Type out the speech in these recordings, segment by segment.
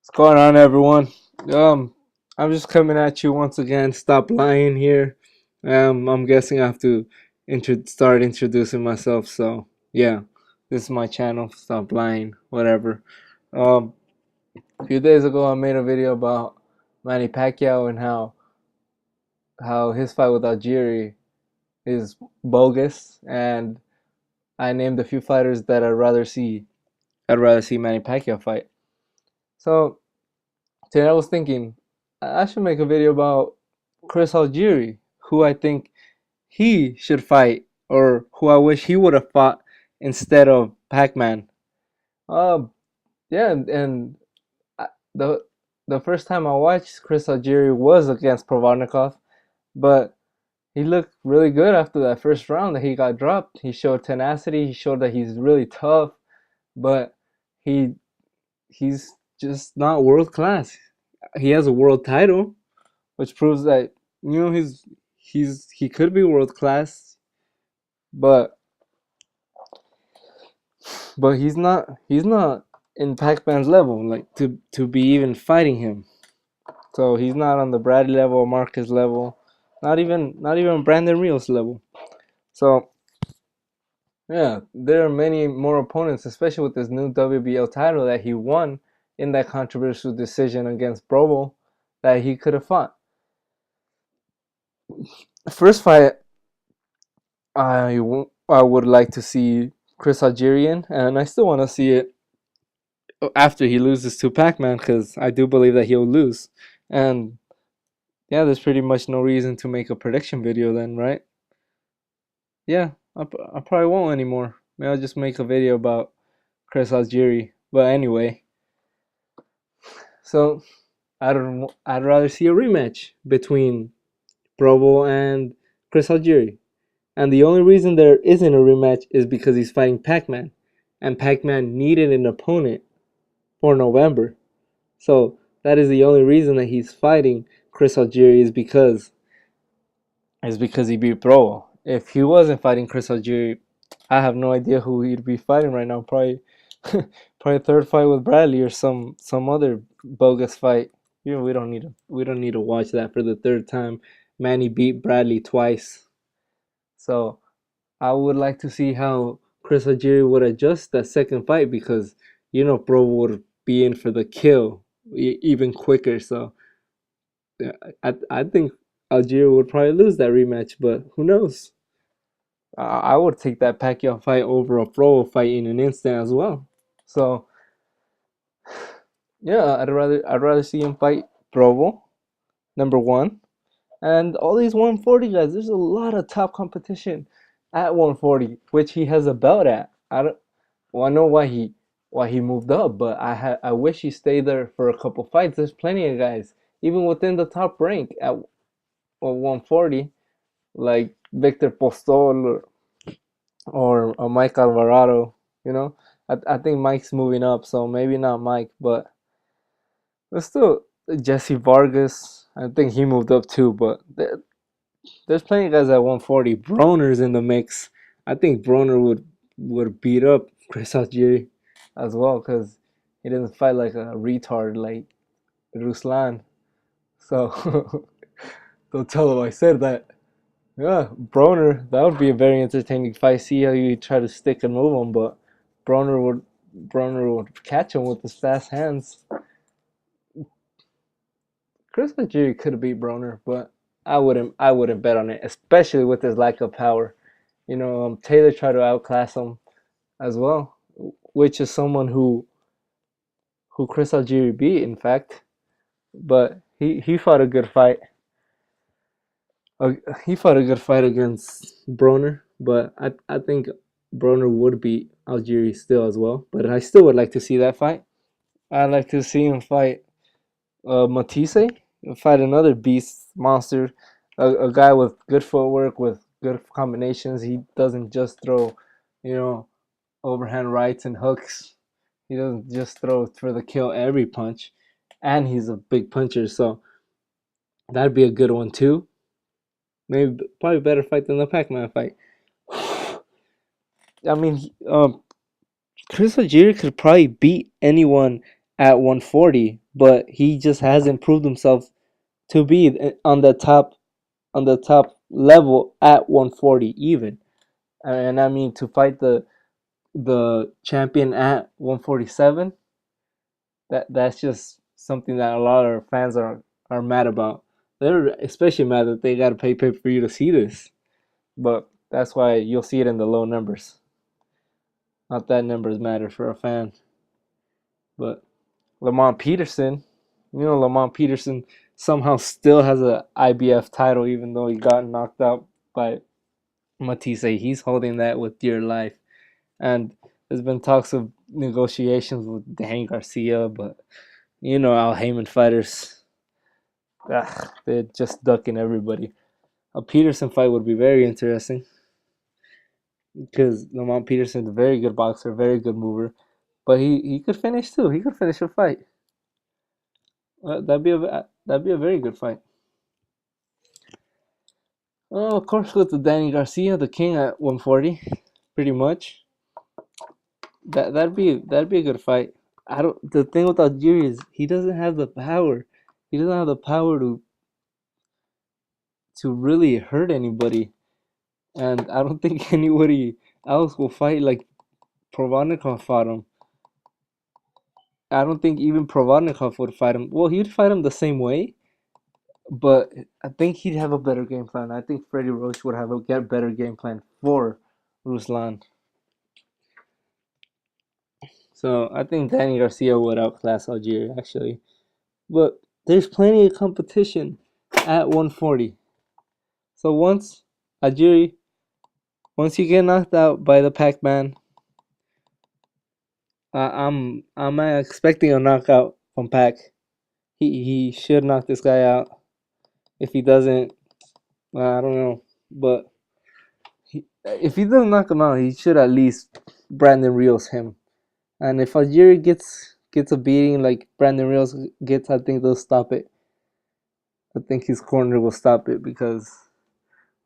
What's going on, everyone? Um, I'm just coming at you once again. Stop lying here. I'm guessing I have to start introducing myself. So yeah, this is my channel. Stop lying. Whatever. Um, a few days ago, I made a video about Manny Pacquiao and how his fight with Algieri is bogus, and I named a few fighters that I'd rather see Manny Pacquiao fight. So today I was thinking I should make a video about Chris Algieri, who I think he should fight, or who I wish he would have fought instead of Pac-Man. Uh, yeah, and the first time I watched Chris Algieri was against Provodnikov, but he looked really good after that first round that he got dropped. He showed tenacity. He showed that he's really tough, but he he's just not world class. He has a world title, which proves that he could be world class, but he's not in Pac-Man's level, like to be even fighting him. So he's not on the Bradley level, Marcus level, not even Brandon Rios level. So yeah, there are many more opponents, especially with this new WBO title that he won in that controversial decision against Brobo, that he could have fought. The first fight I would like to see Chris Algerian, and I still want to see it after he loses to Pac-Man, because I do believe that he'll lose. And yeah, there's pretty much no reason to make a prediction video then, right? Yeah, I probably won't anymore. Maybe I'll just make a video about Chris Algieri. But anyway, so I'd rather see a rematch between Provo and Chris Algieri. And the only reason there isn't a rematch is because he's fighting Pac-Man. And Pac-Man needed an opponent for November. So that is the only reason that he's fighting Chris Algieri is because he beat Provo. If he wasn't fighting Chris Algieri, I have no idea who he'd be fighting right now. Probably probably third fight with Bradley or some other bogus fight. We don't need to watch that for the third time. Manny beat Bradley twice. So I would like to see how Chris Algieri would adjust that second fight, because Bro would be in for the kill even quicker. So yeah, I think Algieri would probably lose that rematch, but who knows? I would take that Pacquiao fight over a Pro fight in an instant as well. So yeah, I'd rather see him fight Provo, number one. And all these 140 guys, there's a lot of top competition at 140, which he has a belt at. I know why he moved up, but I wish he stayed there for a couple fights. There's plenty of guys, even within the top rank at 140, like Victor Postol or Mike Alvarado. You know, I think Mike's moving up, so maybe not Mike, but still Jesse Vargas. I think he moved up too, but there's plenty of guys at 140. Broner's in the mix. I think Broner would beat up Chris Algieri as well, because he doesn't fight like a retard like Ruslan. So don't tell him I said that. Yeah, Broner, that would be a very entertaining fight. See how you try to stick and move him, but Broner would Broner would catch him with his fast hands. Chris Algieri could have beat Broner, but I wouldn't bet on it, especially with his lack of power. Taylor tried to outclass him as well, which is someone who Chris Algieri beat, in fact. But he fought a good fight. Uh, he fought a good fight against Broner, but I think Broner would beat Algieri still as well. But I still would like to see that fight. I'd like to see him fight Matisse, fight another beast monster, a guy with good footwork, with good combinations. He doesn't just throw, you know, overhand rights and hooks. He doesn't just throw for the kill every punch, and he's a big puncher, so that'd be a good one too. Maybe probably better fight than the Pac-Man fight. I mean, Chris Algieri could probably beat anyone at 140, but he just hasn't proved himself to be on the top level at 140 even. And I mean to fight the champion at 147, that's just something that a lot of fans are mad about. They're especially mad that they got to pay for you to see this. But that's why you'll see it in the low numbers. Not that numbers matter for a fan. But Lamont Peterson, Lamont Peterson somehow still has a IBF title even though he got knocked out by Matisse. He's holding that with dear life. And there's been talks of negotiations with Dan Garcia, but Al Heyman fighters, they're just ducking everybody. A Peterson fight would be very interesting because Lamont Peterson's a very good boxer, very good mover, but he could finish too. He could finish a fight. That'd be a very good fight. Oh, of course, with the Danny Garcia, the king at 140, pretty much. That'd be a good fight. I don't. The thing with Algieri is he doesn't have the power. He doesn't have the power to really hurt anybody, and I don't think anybody else will fight like Provodnikov fought him. I don't think even Provodnikov would fight him. Well, he'd fight him the same way, but I think he'd have a better game plan. I think Freddie Roach would have a better game plan for Ruslan. So I think Danny Garcia would outclass Algieri actually. But there's plenty of competition at 140. So Algieri, once you get knocked out by the Pac-Man, I'm expecting a knockout from Pac. He should knock this guy out. If he doesn't, I don't know. But if he doesn't knock him out, he should at least Brandon Rios him. And if Algieri gets a beating like Brandon Rios gets, I think they'll stop it. I think his corner will stop it because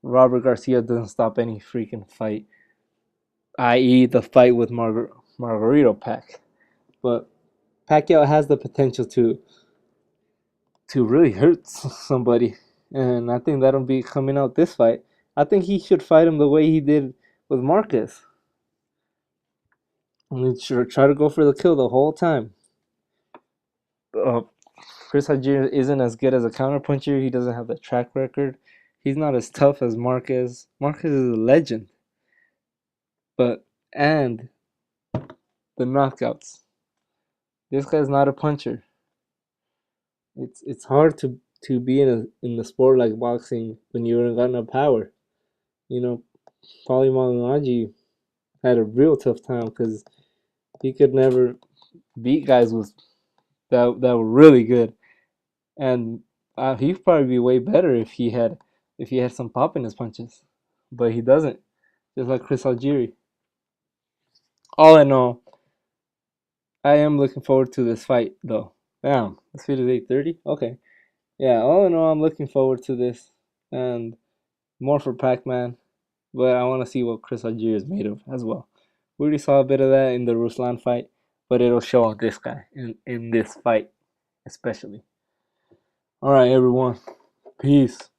Robert Garcia doesn't stop any freaking fight, i.e., the fight with Margarito Pac. But Pacquiao has the potential to really hurt somebody, and I think that'll be coming out this fight. I think he should fight him the way he did with Marquez. And he should try to go for the kill the whole time. Uh, Chris Algieri isn't as good as a counterpuncher. He doesn't have the track record. He's not as tough as Marquez. Marquez is a legend. But and the knockouts. This guy's not a puncher. It's hard to be in the sport like boxing when you haven't got no power. You know, Paulie Malignaggi had a real tough time because he could never beat guys with that were really good, and he'd probably be way better if he had some pop in his punches, but he doesn't. Just like Chris Algieri. All in all, I am looking forward to this fight though. Damn, this fight is 8:30. Okay, yeah. All in all, I'm looking forward to this, and more for Pac-Man, but I want to see what Chris Algieri is made of as well. We already saw a bit of that in the Ruslan fight, but it'll show on this guy in this fight especially. All right, everyone. Peace.